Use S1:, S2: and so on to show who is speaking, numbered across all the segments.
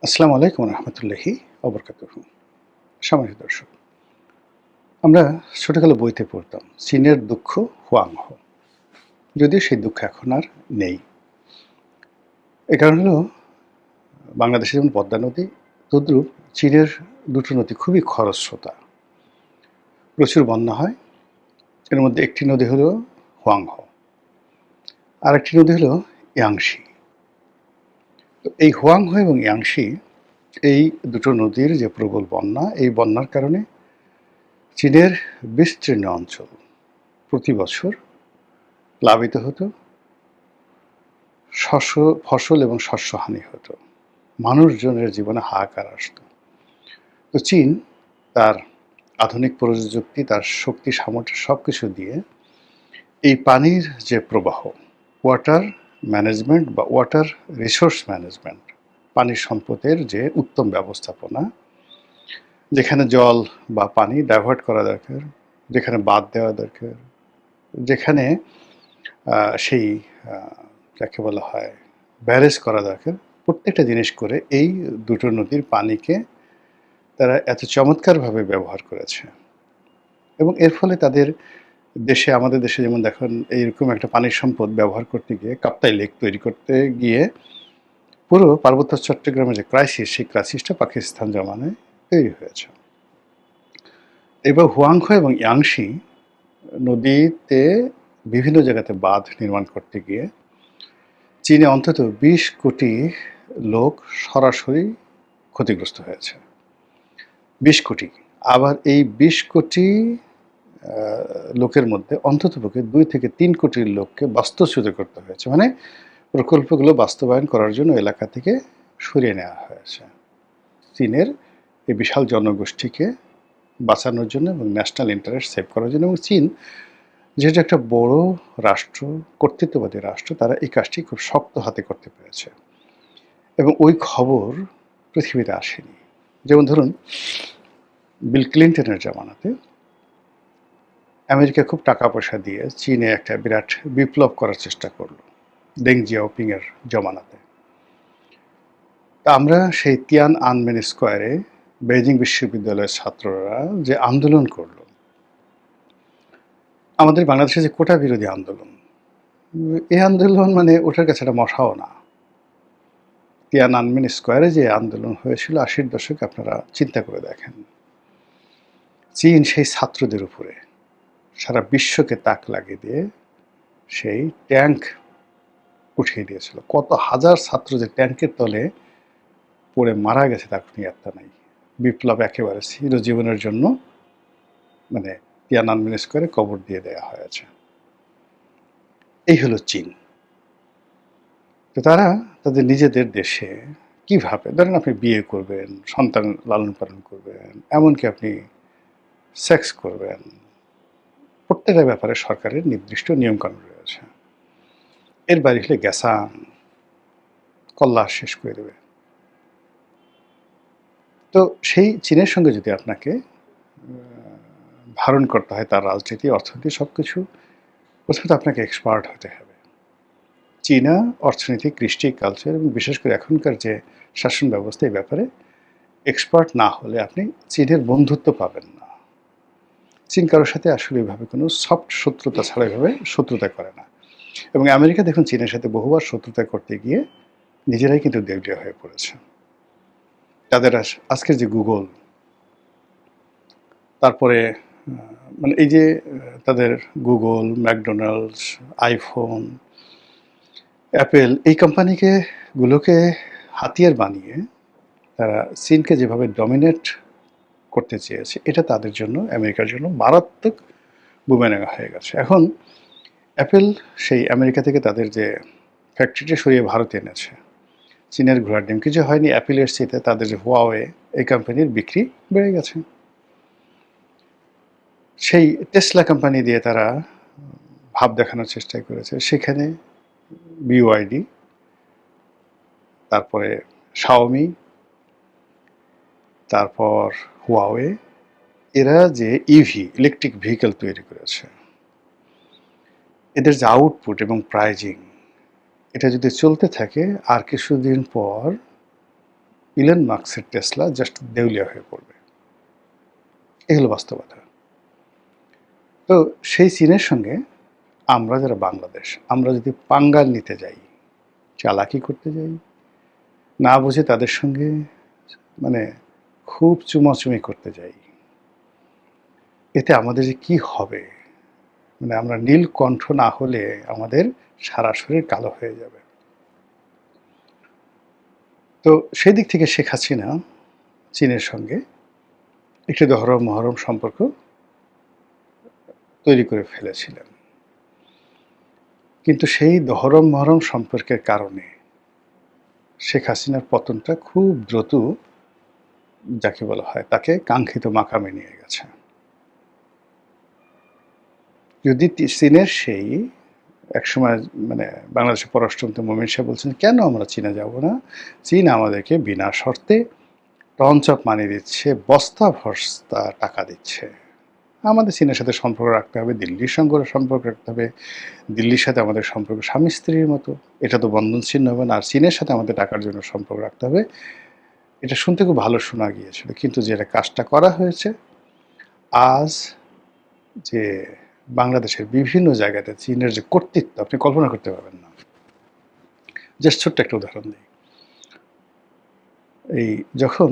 S1: আসসালামু আলাইকুম রহমতুল্লাহি অবরকাতুহু। সম্মানিত দর্শক, আমরা ছোটকালে বইতে পড়তাম চীনের দুঃখ হুয়াংহো। যদিও সেই দুঃখ এখন আর নেই। এ কারণ হলো বাংলাদেশে যেমন পদ্মা নদী, তদ্রূপ চীনের দুটো নদী খুবই খরস্রোতা। প্রচুর বন্যা হয়। এর মধ্যে একটি নদী হলো হুয়াংহো, আরেকটি নদী হলো ইয়াংশি। তো এই হুয়াংহো এবং ইয়াংশি, এই দুটো নদীর যে প্রবল বন্যা, এই বন্যার কারণে চীনের বিস্তীর্ণ অঞ্চল প্রতি বছর প্লাবিত হতো, ফসল এবং শস্যহানি হতো, মানুষজনের জীবনে হাহাকার আসতো। তো চীন তার আধুনিক প্রযুক্তি, তার শক্তি সামর্থ্য সব কিছু দিয়ে এই পানির যে প্রবাহ, ওয়াটার ম্যানেজমেন্ট বা ওয়াটার রিসোর্স ম্যানেজমেন্ট, পানির সম্পদের যে উত্তম ব্যবস্থাপনা, যেখানে জল বা পানি ডাইভার্ট করা দরকার, যেখানে বাঁধ দেওয়া দরকার, যেখানে সেই যাকে বলা হয় ব্যারেজ করা দরকার, প্রত্যেকটা জিনিস করে এই দুটো নদীর পানিকে তারা এত চমৎকারভাবে ব্যবহার করেছে। এবং এর ফলে তাদের দেশে, আমাদের দেশে যেমন দেখুন এইরকম একটা পানির সম্পদ ব্যবহার করতে গিয়ে, কাপ্তাই লেক তৈরি করতে গিয়ে পুরো পার্বত্য চট্টগ্রামের যে ক্রাইসিস, সেই ক্রাইসিসটা পাকিস্তান জমানায় তৈরি হয়েছে। এবার হুয়াংখো এবং ইয়াংশি নদীতে বিভিন্ন জায়গাতে বাঁধ নির্মাণ করতে গিয়ে চীনে অন্তত ২০ কোটি লোক সরাসরি ক্ষতিগ্রস্ত হয়েছে। ২০ কোটি। আবার এই ২০ কোটি লোকের মধ্যে অন্ততপক্ষে ২ থেকে ৩ কোটি লোককে বাস্তুচ্যুত করতে হয়েছে। মানে প্রকল্পগুলো বাস্তবায়ন করার জন্য এলাকা থেকে সরিয়ে নেওয়া হয়েছে। চীনের এই বিশাল জনগোষ্ঠীকে বাঁচানোর জন্য এবং ন্যাশনাল ইন্টারেস্ট সেভ করার জন্য। এবং চীন যেহেতু একটা বড় রাষ্ট্র, কর্তৃত্ববাদী রাষ্ট্র, তারা এই কাজটি খুব শক্ত হাতে করতে পেরেছে। এবং ওই খবর পৃথিবীতে আসেনি। যেমন ধরুন, বিল ক্লিনটনের জামানাতে আমেরিকা খুব টাকা পয়সা দিয়ে চীনে একটা বিরাট বিপ্লব করার চেষ্টা করলো, দেং জিয়াওপিং এর জমানাতে। তা আমরা সেই তিয়ান আনমেন স্কোয়ারে বেইজিং বিশ্ববিদ্যালয়ের ছাত্ররা যে আন্দোলন করলো, আমাদের বাংলাদেশে যে কোটা বিরোধী আন্দোলন, এই আন্দোলন মানে ওটার কাছে একটা মশাও না। তিয়ানআনমেন স্কোয়ারে যে আন্দোলন হয়েছিল ৮০-র দশকে, আপনারা চিন্তা করে দেখেন, চীন সেই ছাত্রদের উপরে সারা বিশ্বকে তাক লাগিয়ে দিয়ে সেই ট্যাঙ্ক উঠিয়ে দিয়েছিল। কত হাজার ছাত্র যে ট্যাঙ্কের তলে পড়ে মারা গেছে তার কোনো ইয়াত্তা নাই। বিপ্লব একেবারে চিরজীবনের জন্য মানে তিয়ানআনমেন স্কোয়ারে কবর দিয়ে দেওয়া হয়েছে। এই হলো চীন। তো তারা তাদের নিজেদের দেশে কিভাবে, ধরেন আপনি বিয়ে করবেন, সন্তান লালন পালন করবেন, এমনকি আপনি সেক্স করবেন, প্রত্যেকটা ব্যাপারে সরকারের নির্দিষ্ট নিয়মকানুন রয়েছে। এর বাইরে হলে গ্যাসাং কল্লা শেষ করে দেবে। তো সেই চীনের সঙ্গে যদি আপনাকে ধারণ করতে হয় তার রাজনীতি, অর্থনীতি সব কিছু, প্রথমত আপনাকে এক্সপার্ট হতে হবে। চীনা অর্থনীতি, কৃষ্টি, কালচার এবং বিশেষ করে এখনকার যে শাসন ব্যবস্থা, এই ব্যাপারে এক্সপার্ট না হলে আপনি চীনের বন্ধুত্ব পাবেন না। চীন কারোর সাথে আসলে এইভাবে কোনো সফট শত্রুতা ছাড়া এভাবে শত্রুতা করে না। এবং আমেরিকা দেখুন চীনের সাথে বহুবার শত্রুতা করতে গিয়ে নিজেরাই কিন্তু দেউলিয়া হয়ে পড়েছে। তাদের আজকের যে গুগল, তারপরে মানে এই যে তাদের গুগল, ম্যাকডোনাল্ডস, আইফোন, অ্যাপেল, এই গুলোকে হাতিয়ার বানিয়ে তারা চীনকে যেভাবে ডমিনেট করতে চেয়েছে, এটা তাদের জন্য, আমেরিকার জন্য মারাত্মক বুমেরাং হয়ে গেছে। এখন অ্যাপেল সেই আমেরিকা থেকে তাদের যে ফ্যাক্টরিটা সরিয়ে ভারতে এনেছে। চীনের ঘোড়ার ডিম কিছু হয়নি, অ্যাপেলের চেয়ে তাদের যে হুয়াওয়ে, এই কোম্পানির বিক্রি বেড়ে গেছে। সেই টেসলা কোম্পানি দিয়ে তারা ভাব দেখানোর চেষ্টা করেছে, সেখানে বিওয়াইডি, তারপরে শাওমি, তারপর হুয়াওয়ে, এরা যে ইভি ইলেকট্রিক ভেহিকেল তৈরি করেছে, এদের যে আউটপুট এবং প্রাইজিং, এটা যদি চলতে থাকে আর কিছুদিন পর ইলন মাস্কের টেসলা জাস্ট দেউলিয়া হয়ে পড়বে। এগুলো বাস্তবতা। তো সেই চীনের সঙ্গে আমরা যারা বাংলাদেশ, আমরা যদি পাঙ্গাল নিতে যাই, চালাকি করতে যাই, না বুঝে তাদের সঙ্গে মানে খুব চুমাচুমি করতে যাই, এতে আমাদের যে কী হবে, মানে আমরা নীলকণ্ঠ না হলে আমাদের সারা শরীর কালো হয়ে যাবে। তো সেই দিক থেকে শেখ হাসিনা চীনের সঙ্গে একটি দহরম মহরম সম্পর্ক তৈরি করে ফেলেছিলেন। কিন্তু সেই দহরম মহরম সম্পর্কের কারণে শেখ হাসিনার পতনটা খুব দ্রুত, যাকে বলা হয়, তাকে কাঙ্ক্ষিত মাকামে নিয়ে গেছে। যদি চীনের সেই একসময় মানে বাংলাদেশের পররাষ্ট্রমন্ত্রী মোমিন সাহেব বলছেন, কেন আমরা চীনে যাব না, চীন আমাদেরকে বিনা শর্তে টনচাপ মানি দিচ্ছে, বস্তা ভস্তা টাকা দিচ্ছে, আমাদের চীনের সাথে সম্পর্ক রাখতে হবে, দিল্লির সঙ্গে সম্পর্ক রাখতে হবে, দিল্লির সাথে আমাদের সম্পর্ক স্বামী স্ত্রীর মতো, এটা তো বন্ধন ছিন্ন হবে না, আর চীনের সাথে আমাদের টাকার জন্য সম্পর্ক রাখতে হবে। এটা শুনতে খুব ভালো শোনা গিয়েছিল, কিন্তু যেটা কাজটা করা হয়েছে, আজ যে বাংলাদেশের বিভিন্ন জায়গাতে চীনের যে কর্তৃত্ব আপনি কল্পনা করতে পারবেন না। জাস্ট ছোট্ট একটা উদাহরণ দিই। এই যখন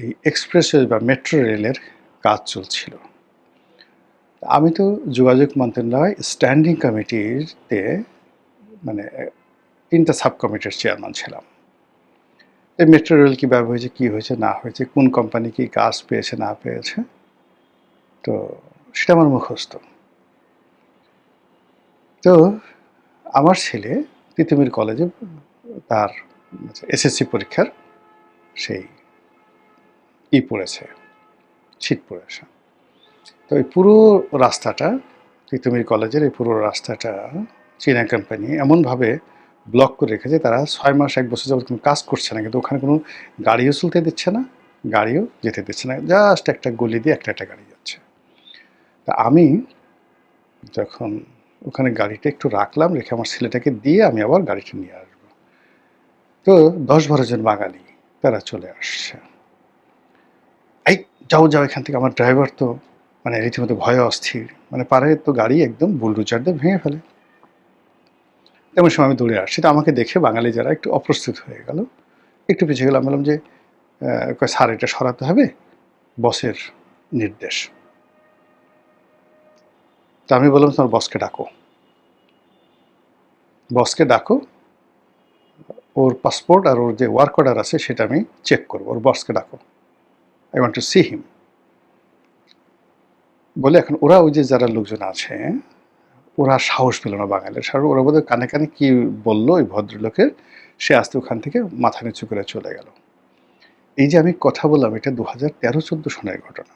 S1: এই এক্সপ্রেসওয়ে বা মেট্রো রেলের কাজ চলছিল, আমি তো যোগাযোগ মন্ত্রণালয় স্ট্যান্ডিং কমিটিতে মানে 3টা সাব কমিটির চেয়ারম্যান ছিলাম। এই মেট্রো রেল কীভাবে হয়েছে, কী হয়েছে না হয়েছে, কোন কোম্পানি কী কাজ পেয়েছে না পেয়েছে, তো সেটা আমার মুখস্থ। তো আমার ছেলে তিতুমির কলেজে তার এসএসসি পরীক্ষার সেই পড়েছে, ছিট পড়েছে। তো এই পুরো রাস্তাটা, তিতুমির কলেজের এই পুরো রাস্তাটা চীনা কোম্পানি এমনভাবে ব্লক করে রেখেছে, তারা 6 মাস 1 বছর যাবত কোনো কাজ করছে না, কিন্তু ওখানে কোনো গাড়িও চলতে দিচ্ছে না, গাড়িও যেতে দিচ্ছে না, জাস্ট একটা গলি দিয়ে একটা গাড়ি যাচ্ছে। তা আমি যখন ওখানে গাড়িটা একটু রাখলাম, রেখে আমার ছেলেটাকে দিয়ে আমি আবার গাড়িটা নিয়ে আসবো, তো 10-12 জন বাঙালি তারা চলে আসছে। এই যাও যাও এখান থেকে, আমার ড্রাইভার তো মানে রীতিমতো ভয়ে অস্থির, মানে পারে তো গাড়ি একদম বুলডোজার দিয়ে ভেঙে ফেলে। তেমন সময় আমি দৌড়ে আসছি, তো আমাকে দেখে বাঙালি যারা একটু অপ্রস্তুত হয়ে গেল, একটু পিছিয়ে গেলাম, বললাম যে স্যার এটা সরাতে হবে, বসের নির্দেশ। তা আমি বললাম তোমার বসকে ডাকো, বসকে ডাকো, ওর পাসপোর্ট আর ওর যে ওয়ার্ক অর্ডার আছে সেটা আমি চেক করবো, ওর বসকে ডাকো, I want to see him বলে। এখন ওরা ওই যে যারা লোকজন আছে ওরা সাহস পেল না বাঙালির, ওরা বোধহয় কানে কানে কি বললো ওই ভদ্রলোকের, সে আস্তে ওখান থেকে মাথা নিচু করে চলে গেল। এই যে আমি কথা বললাম, এটা 2013-14 সনের ঘটনা।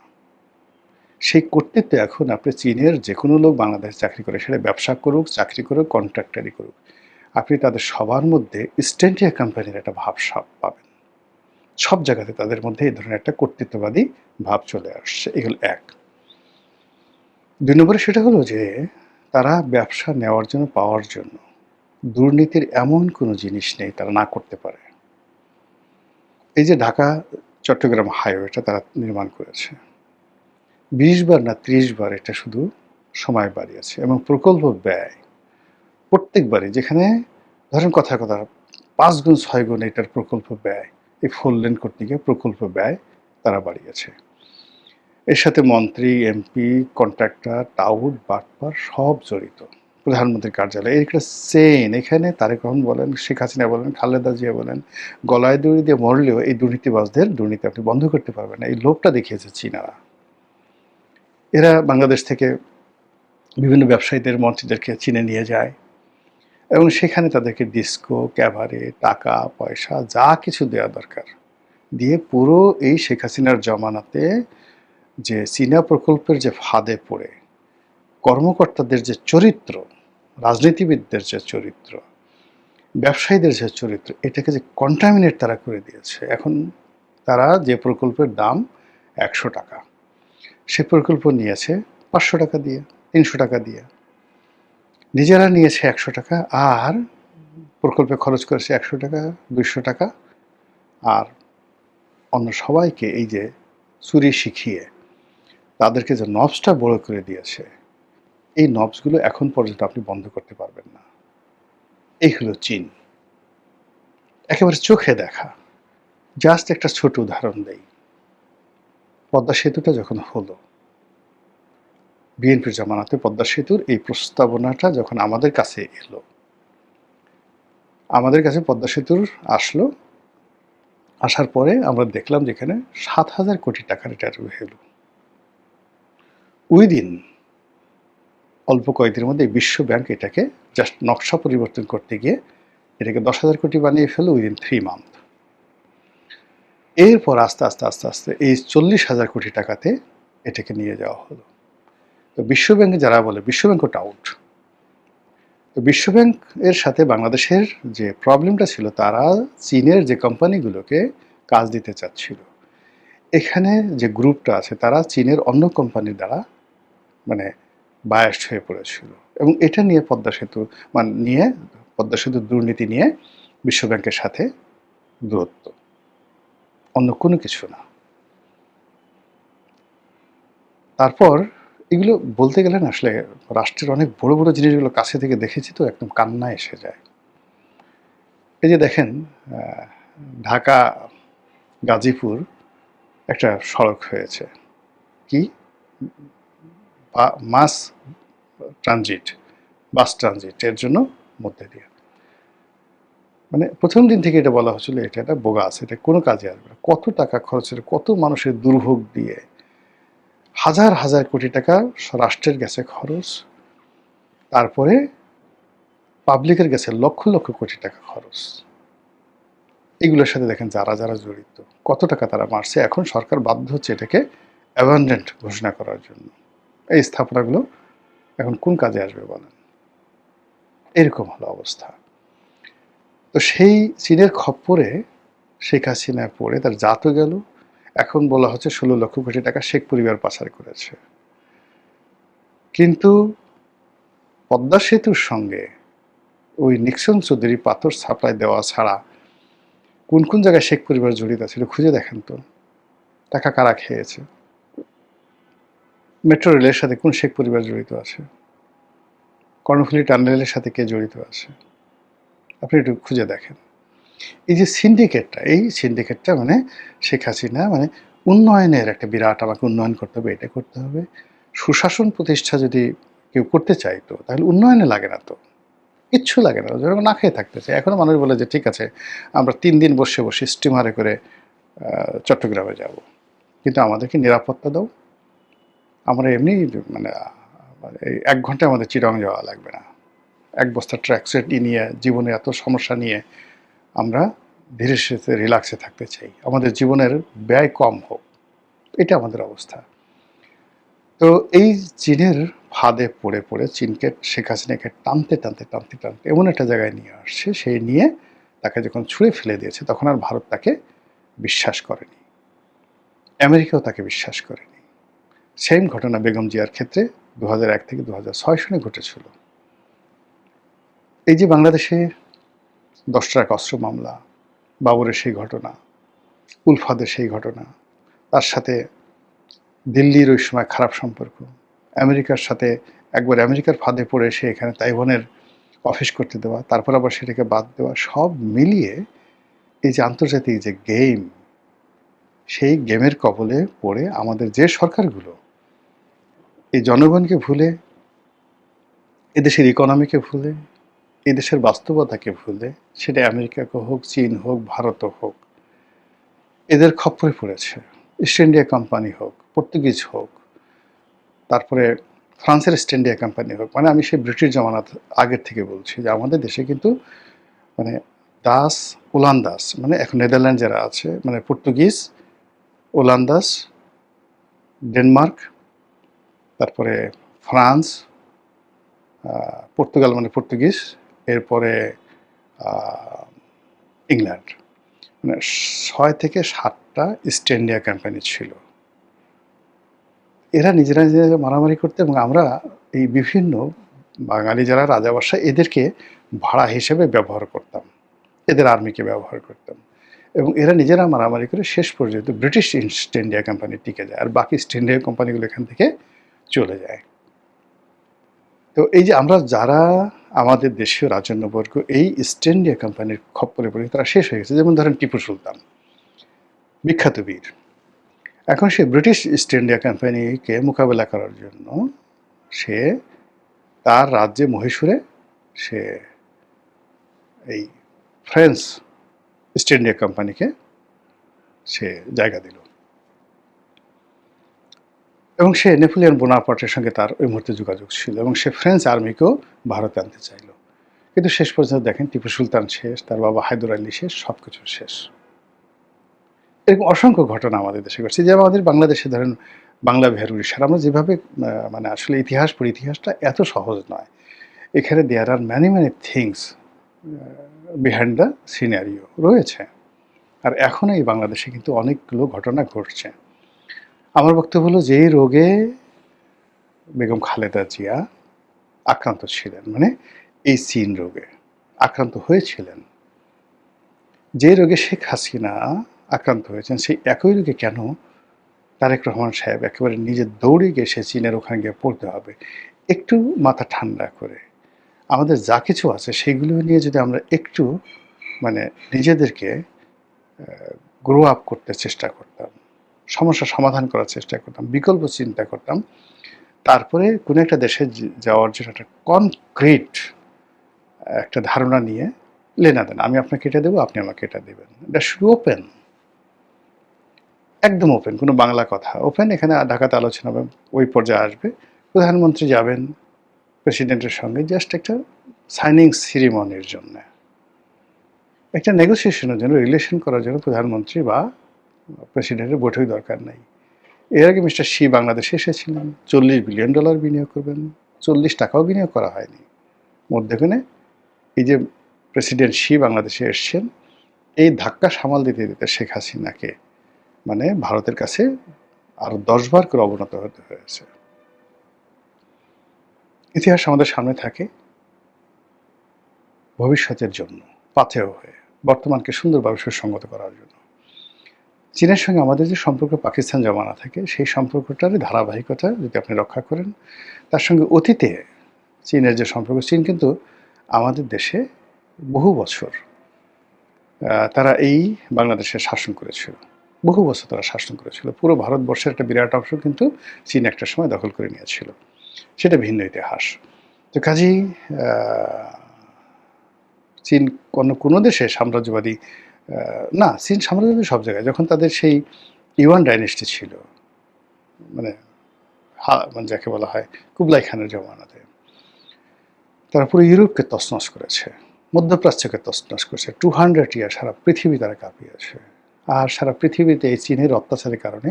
S1: সেই কর্তৃত্বে এখন আপনি চীনের যে কোনো লোক বাংলাদেশে চাকরি করে, সেটা ব্যবসা করুক, চাকরি করুক, কন্ট্রাক্টারি করুক, আপনি তাদের সবার মধ্যে ইস্ট ইন্ডিয়া কোম্পানির একটা ভাবসাব পাবেন। সব জায়গাতে তাদের মধ্যে এই ধরনের একটা কর্তৃত্ববাদী ভাব চলে আসছে। এগুলো এক। 2 নম্বরে সেটা হলো যে তারা ব্যবসা নেওয়ার জন্য, পাওয়ার জন্য দুর্নীতির এমন কোনো জিনিস নেই তারা না করতে পারে। এই যে ঢাকা চট্টগ্রাম হাইওয়েটা তারা নির্মাণ করেছে, 20 বার না 30 বার এটা শুধু সময় বাড়িয়েছে, এবং প্রকল্প ব্যয় প্রত্যেকবারই, যেখানে ধরেন কথার কথা 5 গুণ 6 গুণ এটার প্রকল্প ব্যয়, এই 4 লেন করতে গিয়ে প্রকল্প ব্যয় তারা বাড়িয়েছে। এর সাথে মন্ত্রী, এমপি, কন্ট্রাক্টর, টাউট, বাটপার সব জড়িত। প্রধানমন্ত্রীর কার্যালয় একটা চেইন, এখানে তারেক রহমান বলেন, শেখ হাসিনা বলেন, খালেদা জিয়া বলেন, গলায় দড়ি দিয়ে মরলেও এই দুর্নীতিবাজদের দুর্নীতি আপনি বন্ধ করতে পারবেন না। এই লোভটা দেখিয়েছে চীনারা। এরা বাংলাদেশ থেকে বিভিন্ন ব্যবসায়ীদের, মন্ত্রীদেরকে চীনে নিয়ে যায় এবং সেখানে তাদেরকে ডিস্কো, ক্যাবারে, টাকা পয়সা যা কিছু দেওয়া দরকার দিয়ে পুরো এই শেখ হাসিনার জমানাতে যে চীনা প্রকল্পের যে ফাঁদে পড়ে কর্মকর্তাদের যে চরিত্র, রাজনীতিবিদদের যে চরিত্র, ব্যবসায়ীদের যে চরিত্র, এটাকে যে কন্টামিনেট তারা করে দিয়েছে। এখন তারা যে প্রকল্পের দাম 100 টাকা, সে প্রকল্প নিয়েছে 500 টাকা দিয়ে, 300 টাকা দিয়ে, নিজেরা নিয়েছে 100 টাকা, আর প্রকল্পে খরচ করেছে 100 টাকা, 200 টাকা, আর অন্য সবাইকে এই যে চুরি শিখিয়ে তাদেরকে যে নবসটা বড় করে দিয়েছে, এই নবসগুলো এখন পর্যন্ত আপনি বন্ধ করতে পারবেন না। এই হলো চীন, একেবারে চোখে দেখা। জাস্ট একটা ছোট উদাহরণ দেই। পদ্মা সেতুটা যখন হলো, বিএনপির জামানাতে পদ্মা সেতুর এই প্রস্তাবনাটা যখন আমাদের কাছে এলো, আমাদের কাছে পদ্মা সেতুর আসলো, আসার পরে আমরা দেখলাম যেখানে 7,000 কোটি টাকার এটা হলো। ওই দিন অল্প কয়েকদিনের মধ্যে বিশ্ব ব্যাংক এটাকে জাস্ট নকশা পরিবর্তন করতে গিয়ে এটাকে 10,000 কোটি বানিয়ে ফেলো উইদিন 3 মান্থ। এরপর আস্তে আস্তে আস্তে আস্তে এই 40,000 কোটি টাকাতে এটাকে নিয়ে যাওয়া হলো। তো বিশ্বব্যাংকে যারা বলে, বিশ্বব্যাংকও আউট। তো বিশ্বব্যাংক এর সাথে বাংলাদেশের যে প্রবলেমটা ছিল, তারা চীনের যে কোম্পানিগুলোকে কাজ দিতে চাচ্ছিল, এখানে যে গ্রুপটা আছে তারা চীনের অন্য কোম্পানির দ্বারা মানে বায়াসড হয়ে পড়েছিল, এবং এটা নিয়ে পদ্মা সেতু পদ্মা সেতুর দুর্নীতি নিয়ে বিশ্বব্যাংকের সাথে দূরত্ব, অন্য কোনো কিছু না। তারপর এগুলো বলতে গেলে না, আসলে রাষ্ট্রের অনেক বড় বড় জিনিসগুলো কাছে থেকে দেখেছি তো একদম কান্না এসে যায়। এই যে দেখেন, ঢাকা গাজীপুর একটা সড়ক হয়েছে, কি মাস ট্রানজিট, বাস ট্রানজিট এর জন্য মধ্যে দিয়ে, মানে প্রথম দিন থেকে এটা বলা হচ্ছিল এটা একটা বোগা আছে, এটা কোনো কাজে আসবে না। কত টাকা খরচের, কত মানুষের দুর্ভোগ দিয়ে, হাজার হাজার কোটি টাকা রাষ্ট্রের গেছে খরচ, তারপরে পাবলিকের গেছে লক্ষ লক্ষ কোটি টাকা খরচ। এগুলোর সাথে দেখেন যারা যারা জড়িত, কত টাকা তারা মারছে। এখন সরকার বাধ্য হচ্ছে এটাকে অ্যাবান্ডেন্ট ঘোষণা করার জন্য। এই স্থাপনাগুলো এখন কোন কাজে আসবে বলেন? এরকম হলো অবস্থা। তো সেই চীনের খপ্পরে শেখ হাসিনা পড়ে তার জাতও গেল। এখন বলা হচ্ছে 16 লক্ষ কোটি টাকা শেখ পরিবার পাচার করেছে। কিন্তু পদ্মা সেতুর সঙ্গে ওই নিক্সন চৌধুরী পাথর ছাপড়ায় দেওয়া ছাড়া কোন কোন জায়গায় শেখ পরিবার জড়িত ছিল খুঁজে দেখেন তো। টাকা কারা খেয়েছে? মেট্রো রেলের সাথে কোন শেখ পরিবার জড়িত আছে? কর্ণফুলী টানেলের সাথে কে জড়িত আছে? আপনি একটু খুঁজে দেখেন। এই যে সিন্ডিকেটটা, এই সিন্ডিকেটটা মানে শেখ হাসিনা মানে উন্নয়নের একটা বিরাট, আমাকে উন্নয়ন করতে হবে, এটা করতে হবে। সুশাসন প্রতিষ্ঠা যদি কেউ করতে চাইতো তাহলে উন্নয়নে লাগে না, তো কিচ্ছু লাগে না, যেরকম না খেয়ে থাকতে চাই। এখনও মানুষ বলে যে ঠিক আছে আমরা 3 দিন বসে বসে স্টিমারে করে চট্টগ্রামে যাব, কিন্তু আমাদেরকে নিরাপত্তা দাও। আমরা এমনি মানে 1 ঘন্টায় আমাদের চিরং যাওয়া লাগবে না। 1 বস্তা ট্র্যাকসুট নিয়ে, জীবনে এত সমস্যা নিয়ে আমরা ধীরে সুস্থে রিল্যাক্সে থাকতে চাই, আমাদের জীবনের ব্যয় কম হোক, এটা আমাদের অবস্থা। তো এই চীনের ফাঁদে পড়ে পড়ে চীনকে, শেখ হাসিনাকে টানতে টানতে টানতে টানতে এমন একটা জায়গায় নিয়ে আসছে, সেই নিয়ে তাকে যখন ছুঁড়ে ফেলে দিয়েছে তখন আর ভারত তাকে বিশ্বাস করেনি, আমেরিকাও তাকে বিশ্বাস করেনি। সেম ঘটনা বেগম জিয়ার ক্ষেত্রে 2001 থেকে 2006 সনে ঘটেছিল। এই যে বাংলাদেশে 10 ট্রাক অস্ত্র মামলা, বাবরের সেই ঘটনা, উলফাদের সেই ঘটনা, তার সাথে দিল্লির ওই সময় খারাপ সম্পর্ক, আমেরিকার সাথে একবার আমেরিকার ফাঁদে পড়ে সে এখানে তাইওয়ানের অফিস করতে দেওয়া, তারপর আবার সেটাকে বাদ দেওয়া, সব মিলিয়ে এই যে আন্তর্জাতিক যে গেম, সেই গেমের কবলে পড়ে আমাদের যে সরকারগুলো এই জনগণকে ভুলে, এদেশের ইকোনমিকে ভুলে, এদেশের বাস্তবতাকে ভুলে, সেটা আমেরিকাকে হোক, চীন হোক, ভারতও হোক, এদের খপ্পরে পড়েছে। ইস্ট ইন্ডিয়া কোম্পানি হোক, পর্তুগিজ হোক, তারপরে ফ্রান্সের ইস্ট ইন্ডিয়া কোম্পানি হোক, মানে আমি সেই ব্রিটিশ জামানাত আগের থেকে বলছি যে আমাদের দেশে কিন্তু মানে দাস, ওলান্দাস, মানে এখন নেদারল্যান্ড যারা আছে, মানে পর্তুগিজ, ওলান্দাস, ডেনমার্ক, তারপরে ফ্রান্স, পর্তুগাল মানে পর্তুগিজ, এরপরে ইংল্যান্ড, মানে 6 থেকে 7টা ইস্ট ইন্ডিয়া কোম্পানি ছিল। এরা নিজেরা নিজেরা মারামারি করতে, এবং আমরা এই বিভিন্ন বাঙালি যারা রাজাবাসা, এদেরকে ভাড়া হিসেবে ব্যবহার করতাম, এদের আর্মিকে ব্যবহার করতাম। এবং এরা নিজেরা মারামারি করে শেষ পর্যন্ত ব্রিটিশ ইস্ট ইন্ডিয়া কোম্পানি টিকে যায়, আর বাকি ইস্ট ইন্ডিয়া কোম্পানিগুলো এখান থেকে চলে যায়। তো এই যে আমরা যারা আমাদের দেশীয় রাজন্যবর্গ এই ইস্ট ইন্ডিয়া কোম্পানির খপ্পরে পড়ে তারা শেষ হয়ে গেছে। যেমন ধরেন টিপু সুলতান, বিখ্যাত বীর। এখন সে ব্রিটিশ ইস্ট ইন্ডিয়া কোম্পানিকে মোকাবেলা করার জন্য সে তার রাজ্যে মহীশূরে সে এই ফ্রেঞ্চ ইস্ট ইন্ডিয়া কোম্পানিকে সে জায়গা দিল, এবং সে নেপোলিয়ন বোনাপার্টের সঙ্গে তার ওই মুহূর্তে যোগাযোগ ছিল, এবং সে ফ্রেঞ্চ আর্মিকেও ভারতে আনতে চাইল। কিন্তু শেষ পর্যন্ত দেখেন টিপু সুলতান শেষ, তার বাবা হায়দর আলী শেষ, সব কিছু শেষ। এরকম অসংখ্য ঘটনা আমাদের দেশে ঘটছে। যে আমাদের বাংলাদেশে ধরেন বাংলা বিহার উড়িষ্যার, আমরা যেভাবে মানে আসলে ইতিহাস পড়ি, ইতিহাসটা এত সহজ নয়। এখানে there are many things behind the scenario রয়েছে। আর এখন এই বাংলাদেশে কিন্তু অনেকগুলো ঘটনা ঘটছে। আমার বক্তব্য হলো, যেই রোগে বেগম খালেদা জিয়া আক্রান্ত ছিলেন, মানে এই চীন রোগে আক্রান্ত হয়েছিলেন, যে রোগে শেখ হাসিনা আক্রান্ত হয়েছেন, সেই একই রোগে কেন তারেক রহমান সাহেব একেবারে নিজে দৌড়ে গিয়ে সে চীনের ওখানে গিয়ে পড়তে হবে? একটু মাথা ঠান্ডা করে আমাদের যা কিছু আছে সেগুলো নিয়ে যদি আমরা একটু মানে নিজেদেরকে গ্রো আপ করতে চেষ্টা করতাম, সমস্যা সমাধান করার চেষ্টা করতাম, বিকল্প চিন্তা করতাম, তারপরে কোনো একটা দেশে যাওয়ার জন্য একটা কনক্রিট একটা ধারণা নিয়ে লেনাদেন, আমি আপনাকে এটা দেবো, আপনি আমাকে এটা দেবেন, এটা শুধু ওপেন, একদম ওপেন, কোনো বাংলা কথা ওপেন। এখানে ঢাকাতে আলোচনা হবে, ওই পর্যায়ে আসবে, প্রধানমন্ত্রী যাবেন প্রেসিডেন্টের সঙ্গে জাস্ট একটা সাইনিং সিরিমনির জন্য, একটা নেগোসিয়েশনের জন্য, রিলেশন করার জন্য প্রধানমন্ত্রী বা প্রেসিডেন্টের বৈঠক দরকার নাই। এর আগে মিস্টার শি বাংলাদেশে এসেছিলেন, $40 বিলিয়ন বিনিয়োগ করবেন, 40 টাকাও বিনিয়োগ করা হয়নি। মধ্যখানে এই যে প্রেসিডেন্ট শি বাংলাদেশে এসছেন, এই ধাক্কা সামাল দিতে দিতে শেখ হাসিনাকে মানে ভারতের কাছে আরো 10 বার করে অবনত হতে হয়েছে। ইতিহাস আমাদের সামনে থাকে ভবিষ্যতের জন্য পাথেয় হয়ে, বর্তমানকে সুন্দরভাবে সুসংগত করার জন্য। চীনের সঙ্গে আমাদের যে সম্পর্ক পাকিস্তান জমানা থাকে, সেই সম্পর্কটার ধারাবাহিকতা যদি আপনি রক্ষা করেন, তার সঙ্গে অতীতে চীনের যে সম্পর্ক, চীন কিন্তু আমাদের দেশে বহু বছর তারা এই বাংলাদেশে শাসন করেছিল, বহু বছর তারা শাসন করেছিল। পুরো ভারতবর্ষের একটা বিরাট অংশ কিন্তু চীন একটা সময় দখল করে নিয়েছিল, সেটা ভিন্ন ইতিহাস। তো কাজেই চীন কোনো দেশে সাম্রাজ্যবাদী না, চীন সাম্রাজ্যবাদী সব জায়গায়, যখন তাদের সেই ইউয়ান ডাইনেস্টি ছিল, মানে মানে যাকে বলা হয় কুবলাই খানের জমানাতে, তারা পুরো ইউরোপকে তছনছ করেছে, মধ্যপ্রাচ্যকে তছনছ করেছে, 200 ইয়ার সারা পৃথিবী তারা কাঁপিয়েছে। আর সারা পৃথিবীতে এই চীনের অত্যাচারের কারণে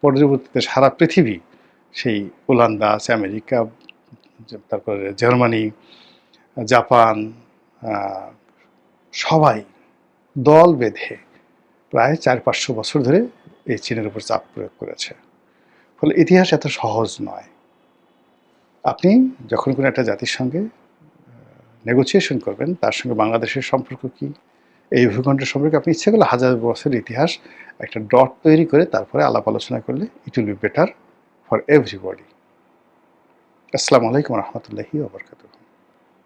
S1: পরবর্তীতে সারা পৃথিবী, সেই ওলান্দাস, আমেরিকা, তারপরে জার্মানি, জাপান, সবাই দল বেঁধে প্রায় 400-500 বছর ধরে এই চীনের উপর চাপ প্রয়োগ করেছে। ফলে ইতিহাস এত সহজ নয়। আপনি যখন কোনো একটা জাতির সঙ্গে নেগোসিয়েশন করবেন, তার সঙ্গে বাংলাদেশের সম্পর্ক কি, এই ভূখণ্ডের সম্পর্কে আপনি ইচ্ছে করলে 1000 বছরের ইতিহাস একটা ডট তৈরি করে তারপরে আলাপ আলোচনা করলে it will be better for everybody. আসসালামু আলাইকুম রহমতুল্লাহি ওয়া বারাকাতুহু।